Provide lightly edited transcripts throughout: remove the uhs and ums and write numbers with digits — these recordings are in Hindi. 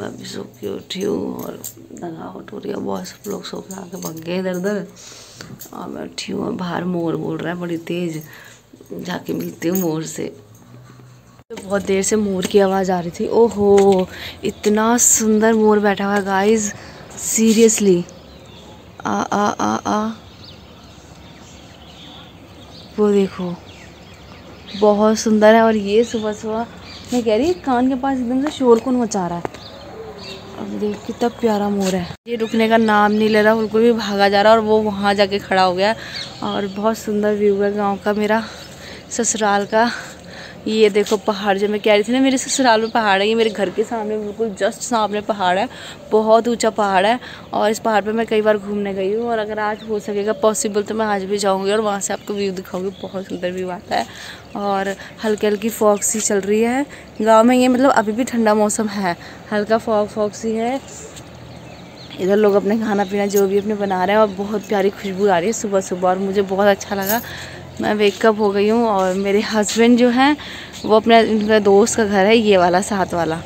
मैं अभी सो के उठी हूँ और थकावट हो रही है बहुत। सब लोग सो के आके भाग गए इधर उधर और मैं उठी हूँ। बाहर मोर बोल रहा है बड़ी तेज़, जाके मिलती हूँ मोर से। तो बहुत देर से मोर की आवाज़ आ रही थी। ओहो, इतना सुंदर मोर बैठा हुआ है गाइस, सीरियसली। आ आ आ आ वो देखो, बहुत सुंदर है। और ये सुबह सुबह मैं कह रही कान के पास एकदम से शोर कौन मचा रहा है। अब देख कितना प्यारा मोर है। ये रुकने का नाम नहीं ले रहा, बिल्कुल भी भागा जा रहा है। और वो वहाँ जाके खड़ा हो गया। और बहुत सुंदर व्यू है गांव का, मेरा ससुराल का। ये देखो पहाड़, जो मैं कह रही थी ना मेरे ससुराल में पहाड़ है, ये मेरे घर के सामने बिल्कुल जस्ट सामने पहाड़ है। बहुत ऊंचा पहाड़ है और इस पहाड़ पे मैं कई बार घूमने गई हूँ। और अगर आज हो सकेगा पॉसिबल तो मैं आज भी जाऊँगी और वहाँ से आपको व्यू दिखाऊंगी। बहुत सुंदर व्यू आता है और हल्की हल्की फॉग सी चल रही है गाँव में। ये मतलब अभी भी ठंडा मौसम है, हल्का फॉग सी है। इधर लोग अपने खाना पीना जो भी अपने बना रहे हैं और बहुत प्यारी खुशबू आ रही है सुबह सुबह। और मुझे बहुत अच्छा लगा, मैं वेकअप हो गई हूँ। और मेरे हस्बैंड जो हैं वो अपने, उनका दोस्त का घर है ये वाला, साथ वाला।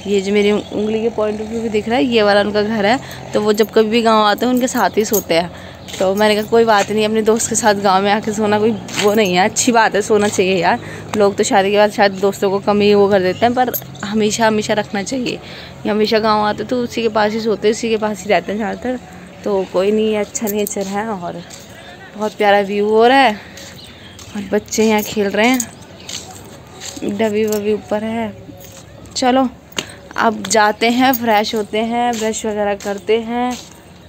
ये जो मेरी उंगली के पॉइंट ऑफ व्यू भी दिख रहा है, ये वाला उनका घर है। तो वो जब कभी भी गांव आते हैं उनके साथ ही सोते हैं। तो मैंने कहा कोई बात नहीं, अपने दोस्त के साथ गांव में आके सोना कोई वो नहीं है, अच्छी बात है, सोना चाहिए यार। लोग तो शादी के बाद शायद दोस्तों को कम ही वो कर देते हैं, पर हमेशा हमेशा रखना चाहिए। ये हमेशा गाँव आते तो उसी के पास ही सोते, उसी के पास ही रहते हैं ज़्यादातर। तो कोई नहीं, अच्छा नेचर है और बहुत प्यारा व्यू हो रहा है। और बच्चे यहाँ खेल रहे हैं, डबी वबी ऊपर है। चलो अब जाते हैं, फ्रेश होते हैं, ब्रश वगैरह करते हैं।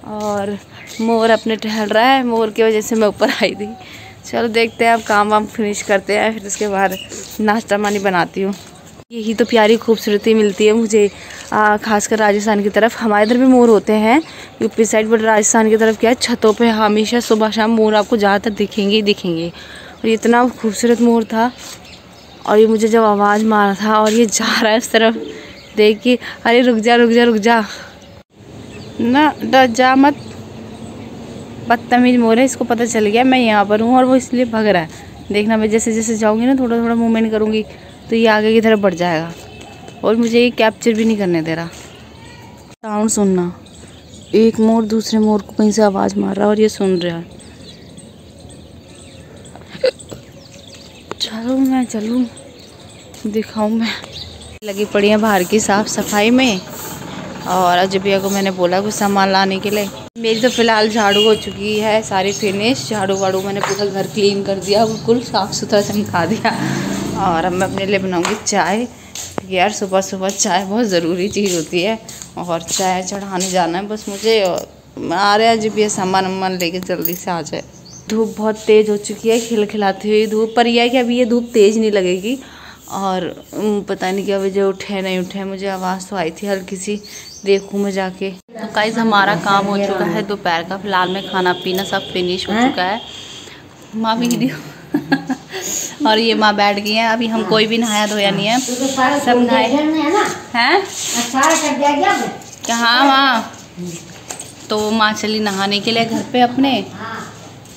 और मोर अपने टहल रहा है, मोर की वजह से मैं ऊपर आई थी। चलो देखते हैं, अब काम वाम फिनिश करते हैं, फिर उसके बाद नाश्ता पानी बनाती हूँ। यही तो प्यारी खूबसूरती मिलती है मुझे, खासकर राजस्थान की तरफ। हमारे इधर भी मोर होते हैं यूपी साइड, बट राजस्थान की तरफ क्या है, छतों पे हमेशा सुबह शाम मोर आपको ज़्यादातर दिखेंगे ही दिखेंगे। और इतना खूबसूरत मोर था। और ये मुझे जब आवाज़ मारा था और ये जा रहा है इस तरफ, देख के अरे रुक जा रुक जा रुक जा, ना डर जा मत, बदतमीज मोर है। इसको पता चल गया मैं यहाँ पर हूँ और वो इसलिए भाग रहा है। देखना मैं जैसे जैसे जाऊँगी ना, थोड़ा थोड़ा मूवमेंट करूँगी तो ये आगे की तरफ बढ़ जाएगा और मुझे ये कैप्चर भी नहीं करने दे रहा। साउंड सुनना, एक मोर दूसरे मोर को कहीं से आवाज़ मार रहा है और ये सुन रहा है। चलो मैं चलूँ, दिखाऊँ मैं। लगी पड़ी है बाहर की साफ़ सफाई में और अजबिया को मैंने बोला कुछ सामान लाने के लिए। मेरी तो फ़िलहाल झाड़ू हो चुकी है सारी फिनिश, झाड़ू वाड़ू मैंने पूरा घर क्लीन कर दिया, बिल्कुल साफ़ सुथरा चमका दिया। और अब मैं अपने लिए बनाऊंगी चाय। यार सुबह सुबह चाय बहुत ज़रूरी चीज़ होती है और चाय चढ़ाने जाना है बस मुझे। आ रहे हैं अजबिया सामान वामान लेके, जल्दी से आ जाए। धूप बहुत तेज़ हो चुकी है, खिलखिलाती हुई धूप। पर यह है कि अभी ये धूप तेज़ नहीं लगेगी। और पता नहीं क्या वजह, उठे नहीं उठे, मुझे आवाज़ तो आई थी हल्की सी, देखूँ मैं जाके। तो गाइस हमारा काम हो चुका है दोपहर का, फिलहाल में खाना पीना सब फिनिश हो चुका है। माँ वीडियो और ये माँ बैठ गई हैं। अभी हम कोई भी नहाया धोया नहीं है, सब नहाए हैं। कहाँ माँ? तो माँ चली नहाने के लिए घर पे अपने,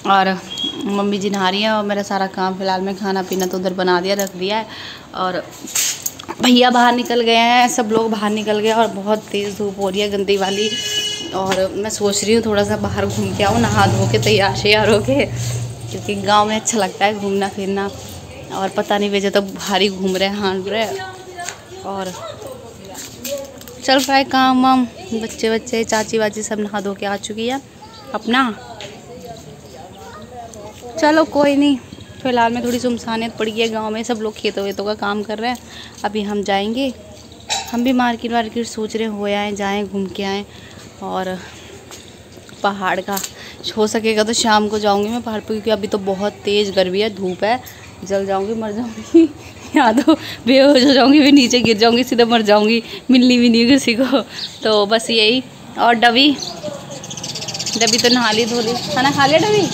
और मम्मी जी नहा रही हैं। और मेरा सारा काम फ़िलहाल में खाना पीना तो उधर बना दिया, रख दिया है। और भैया बाहर निकल गए हैं, सब लोग बाहर निकल गए और बहुत तेज़ धूप हो रही है गंदी वाली। और मैं सोच रही हूँ थोड़ा सा बाहर घूम के आऊँ, नहा धो के तैयार श्यार हो के, क्योंकि गांव में अच्छा लगता है घूमना फिरना। और पता नहीं वजह तो बाहर ही घूम रहे हैं, हाँट रहे। और चल रहा है काम वाम, बच्चे चाची वाची सब नहा धो के आ चुकी है अपना। चलो कोई नहीं, फ़िलहाल में थोड़ी सुनसानियत पड़ी है गांव में, सब लोग खेतों वेतों का काम कर रहे हैं। अभी हम जाएंगे, हम भी मार्केट वार्केट सोच रहे हो आएँ, जाएँ घूम के आएँ। और पहाड़ का हो सकेगा तो शाम को जाऊंगी मैं पहाड़ पर, क्योंकि अभी तो बहुत तेज़ गर्मी है, धूप है, जल जाऊंगी, मर जाऊंगी या तो बेहोश हो जाऊंगी, फिर नीचे गिर जाऊंगी, सीधे मर जाऊंगी, मिलनी भी नहीं किसी को। तो बस यही। और डबी तो नहा ली धो ली, खाना खा लिया डबी?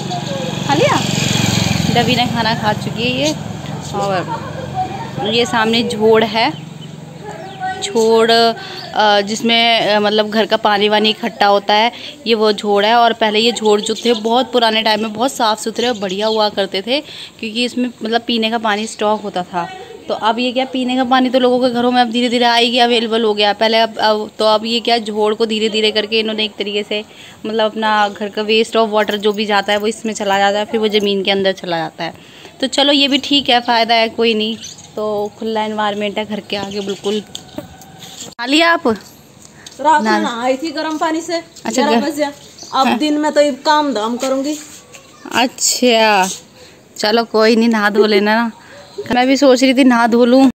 खा लिया? डबी ने खाना खा चुकी है ये। और ये सामने झोड़ है, झोड़ जिसमें मतलब घर का पानी वानी इकट्ठा होता है, ये वो झोड़ है। और पहले ये झोड़ जो थे बहुत पुराने टाइम में बहुत साफ़ सुथरे और बढ़िया हुआ करते थे, क्योंकि इसमें मतलब पीने का पानी स्टॉक होता था। तो अब ये क्या, पीने का पानी तो लोगों के घरों में अब धीरे धीरे आएगी, अवेलेबल हो गया। पहले अब ये क्या, जोड़ को धीरे धीरे करके इन्होंने एक तरीके से मतलब अपना घर का वेस्ट ऑफ वाटर जो भी जाता है वो इसमें चला जाता है, फिर वो ज़मीन के अंदर चला जाता है। तो चलो ये भी ठीक है, फ़ायदा है, कोई नहीं। तो खुला एनवायरनमेंट है घर के आगे बिल्कुल। खा लिया आप? रात में आई थी गर्म पानी से। अच्छा, 11 बजे। अब दिन में तो ये काम धाम करूँगी। अच्छा चलो कोई नहीं, नहा धो लेना ना। मैं भी सोच रही थी नहा धो लूँ।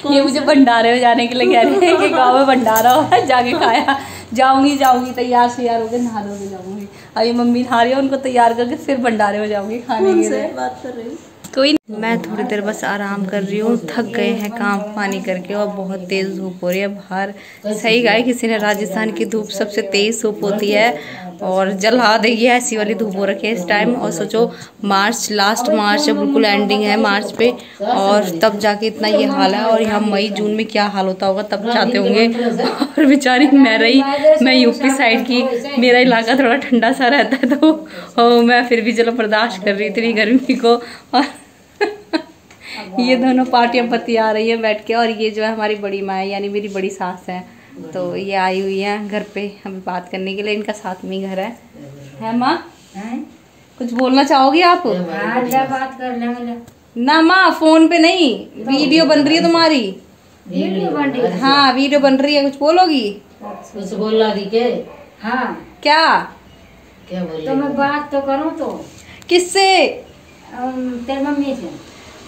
ये मुझे भंडारे में जाने के लिए कह रहे हैं कि गाँव में भंडारा हो है, जाके खाया जाऊंगी तैयार श्यार होकर नहा धो के जाऊंगी। अभी मम्मी नहा रही है, उनको तैयार करके फिर भंडारे में जाऊंगी खाने के लिए। बात कर रही कोई नहीं, मैं थोड़ी देर बस आराम कर रही हूँ, थक गए हैं काम पानी करके और बहुत तेज़ धूप हो रही है बाहर। सही कहा है किसी ने, राजस्थान की धूप सबसे तेज़ धूप होती है और जला देगी, ऐसी वाली धूप हो रखी है इस टाइम। और सोचो मार्च, लास्ट मार्च है, बिल्कुल एंडिंग है मार्च पे, और तब जाके इतना ये हाल है। और यहाँ मई जून में क्या हाल होता होगा तब जाते होंगे। और बेचारी मैं यूपी साइड की, मेरा इलाका थोड़ा ठंडा सा रहता है तो मैं फिर भी चलो बर्दाश्त कर रही थी गर्मी को। और ये दोनों पार्टियां बतिया रही है बैठ के। और ये जो है हमारी बड़ी माँ है, यानी मेरी बड़ी सास है, तो ये आई हुई है घर पे हमें बात करने के लिए। इनका साथ में ही घर है माँ? कुछ बोलना चाहोगी आप? बात कर लेंगे ना माँ, फोन पे नहीं, वीडियो बन रही है तुम्हारी। वीडियो बन रही है? हाँ वीडियो बन रही है, कुछ बोलोगी? कुछ बोल रही के? हाँ क्या बोल? तो मैं बात तो करूँ तो किससे? तेरी मम्मी से।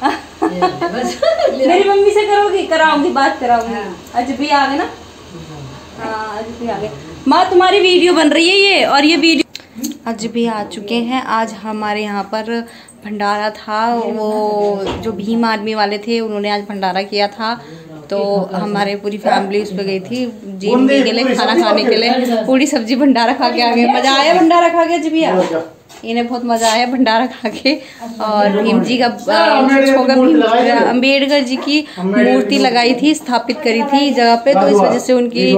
मेरी मम्मी से करोगी? कराऊंगी, बात कराऊंगी। आज भी आ गए ना? हाँ आज भी आ गए। माँ तुम्हारी वीडियो बन रही है ये, और ये वीडियो आज भी आ चुके हैं। आज हमारे यहाँ पर भंडारा था, वो जो भीम आर्मी वाले थे उन्होंने आज भंडारा किया था। तो हमारे पूरी फैमिली उस पर गई थी जीएमबी के लिए, खाना खाने के लिए। पूरी सब्जी भंडारा खा के आ गए। मज़ा आया भंडारा खा के? आज भी आ, इन्हें बहुत मज़ा आया भंडारा खा के। और भीम जी का अम्बेडकर जी की मूर्ति लगाई थी, स्थापित करी थी जगह पे, तो इस वजह से उनकी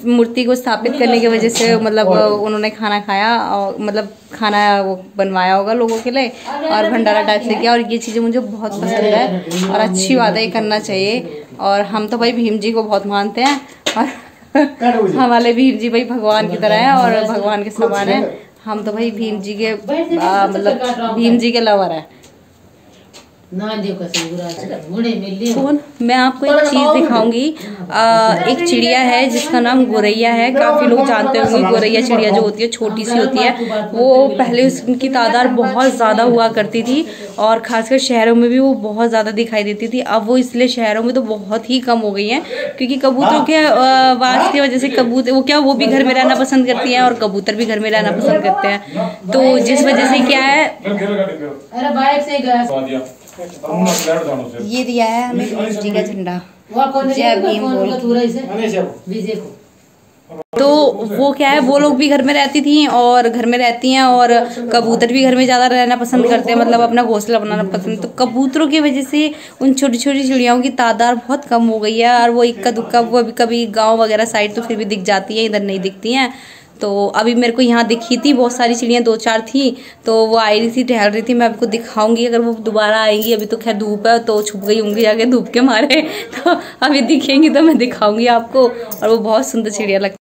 मूर्ति को स्थापित करने की वजह से मतलब उन्होंने खाना खाया, और मतलब खाना वो बनवाया होगा लोगों के लिए और भंडारा टाइप से किया। और ये चीज़ें मुझे बहुत पसंद है और अच्छी बात है, ये करना चाहिए। और हम तो भाई भीम जी को बहुत मानते हैं, और हमारे भीम जी भाई भगवान की तरह है और भगवान के समान है। हम तो भाई भीम जी के मतलब भीम जी के लवर है। कौन? मैं आपको एक चीज़ दिखाऊंगी। एक चिड़िया है जिसका नाम गोरैया है, काफ़ी लोग जानते होंगे। गोरैया चिड़िया जो होती है छोटी सी होती है, वो पहले उसकी तादाद बहुत ज़्यादा हुआ करती थी और खासकर शहरों में भी वो बहुत ज़्यादा दिखाई देती थी। अब वो इसलिए शहरों में तो बहुत ही कम हो गई हैं, क्योंकि कबूतरों के आवाज़ की वजह से कबूतर वो भी घर में रहना पसंद करती हैं और कबूतर भी घर में रहना पसंद करते हैं। तो जिस वजह से क्या है, ये दिया है हमें भीम जी का झंडा, जय भीम बोल। तो वो क्या है, वो लोग भी घर में रहती थी और घर में रहती हैं, और कबूतर भी घर में ज़्यादा रहना पसंद करते हैं, मतलब अपना घोंसला बनाना पसंद। तो कबूतरों की वजह से उन छोटी छोटी चिड़ियाओं की तादाद बहुत कम हो गई है, और वो इक्का दुक्का वो कभी गाँव वगैरह साइड तो फिर भी दिख जाती है, इधर नहीं दिखती हैं। तो अभी मेरे को यहाँ दिखी थी बहुत सारी चिड़ियाँ, 2-4 थी, तो वो आई रही थी, टहल रही थी। मैं आपको दिखाऊंगी अगर वो दोबारा आएंगी। अभी तो खैर धूप है तो छुप गई होंगी जाके धूप के मारे, तो अभी दिखेंगी तो मैं दिखाऊंगी आपको। और वो बहुत सुंदर चिड़िया लगती है।